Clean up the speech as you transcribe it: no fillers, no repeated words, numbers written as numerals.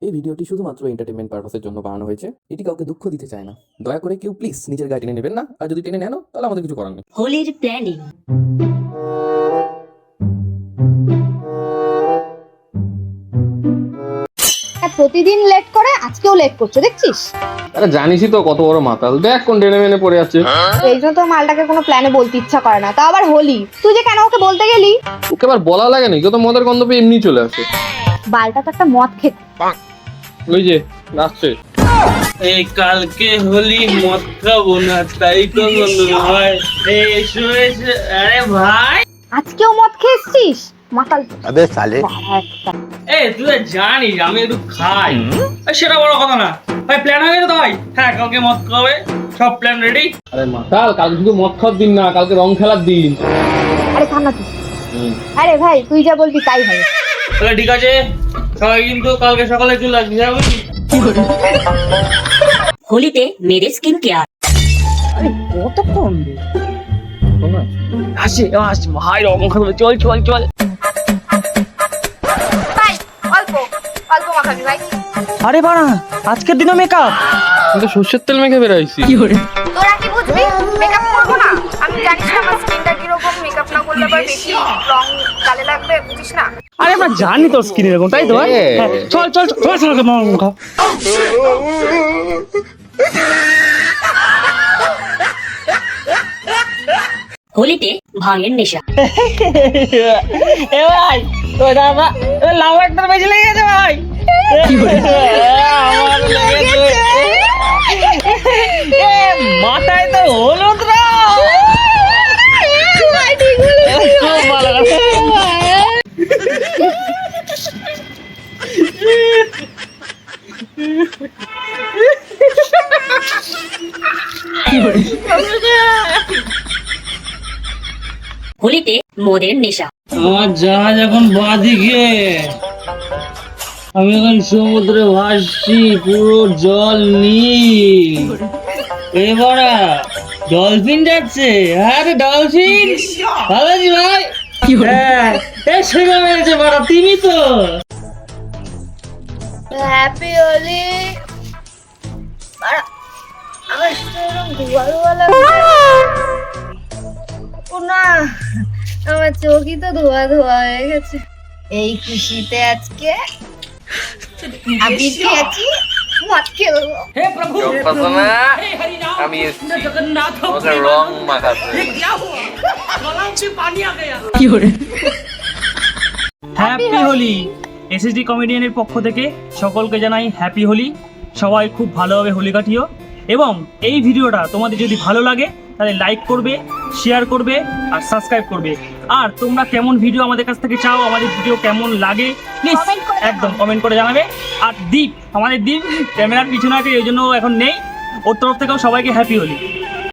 এই ভিডিওটি শুধুমাত্র এন্টারটেনমেন্ট পারপাসের জন্য বানানো হয়েছে। এটি কাউকে দুঃখ দিতে চায় না। দয়া করে কেউ প্লিজ নিজের গায়ে টেনে নেবেন না, আর যদি টেনে নেন তাহলে আমাদের কিছু করার নেই। হোলির প্ল্যানিং। প্রতিদিন লেট করে, আজকেও লেট করছে দেখছিস। আরে জানিসই তো কত বড় মাতাল, দেখ কোন টেনে মেনে পড়ে আছে। এই জন্য তো মালটাকে কোনো প্ল্যানে বলতে ইচ্ছা করে না, তা আবার হোলি। তুই যে কেন ওকে বলতে গেলি? ওকে আবার বলা লাগে নাকি? ও তো মদের গন্ধ পেয়ে এমনি চলে আসে। বালটা তো একটা মদ খেতে। ওই যে নাচছে। এই কালকে হোলি মদ খাবো না, তাই তো বললো ভাই। এসো এসো। আরে ভাই, আজকেও মদ খেয়েছিস? মাতাল। अबे साले তুই জানিস আমি একটু খাই। সেটা বড় কথা না ভাই। প্ল্যান হয়ে গেছে তো ভাই। হ্যাঁ, কালকে মদ খাবে, সব প্ল্যান রেডি। আরে মাতাল, কালকে শুধু মদ খাওয়ার দিন না, কালকে রং খেলার দিন। আরে থাম না তুই। আরে ভাই, তুই যা বলবি তাই হবে। তাহলে ঠিক আছে, সবাই কিন্তু কালকে সকালে চলে আসবি। হ্যাঁ বুঝলি? হোলিতে মেয়েদের স্কিন কেয়ার। কতক্ষণ? আসে ভাই, রং খাবে। চল চল চল। ভাই অল্প অল্প মাখাবি ভাই। আরে বাড়া, আজকের দিনও মেকআপ। আমি তো সর্ষের তেল মেখে বেরাইছি। তোরা কি বুঝবি? মেকআপ করবো না? আমি জানিস না আমার স্কিনটা কিরকম, মেকআপ না করলে আবার বেশি রং গালে লাগবে, বুঝিস না? আরে আমরা জানি তোর স্কিন এরকম, তাই তো ভাই? হ্যাঁ, চল চল চল চল খা। হোলিতে ভাঙের নেশা। এ ভাই, ওটা আমার লাভ একটা বেশি লেগে গেছে ভাই। আমার লেগেছে। মাথায় তো হলুদ রং। খুব ভালো কথা। হোলিতে মদের নেশা। আমার জাহাজ এখন বাঁদিকে, আমি এখন সমুদ্রে ভাসছি, পুরো জল নীল। এবারে ডলফিন যাচ্ছে। আরে ডলফিন, ভালো আছি ভাই? হ্যাঁ, সেটা মেরেছে বাড়া, তুমি তো। হ্যাপি হোলি। আমার ধোয়া ধোয়া লাগছে। ও না, আমার চোখই তো ধোয়া ধোয়া হয়ে গেছে। এই খুশিতে আজকে আমি খেয়েছি, মদ খেলবো। আমি এসেছি রং মাখাতে। হ্যাপি হোলি। এসএসডি কমেডিয়ানের পক্ষ থেকে সকলকে জানাই হ্যাপি হোলি। সবাই খুব ভালোভাবে হোলি কাটিও। এবং এই ভিডিওটা তোমাদের যদি ভালো লাগে তাহলে লাইক করবে, শেয়ার করবে আর সাবস্ক্রাইব করবে। আর তোমরা কেমন ভিডিও আমাদের কাছ থেকে চাও, আমাদের ভিডিও কেমন লাগে, প্লিজ একদম কমেন্ট করে জানাবে। আর দীপ, আমাদের দীপ ক্যামেরার পিছনে আছে, এই জন্য এখন নেই। ওর তরফ থেকেও সবাইকে হ্যাপি হোলি।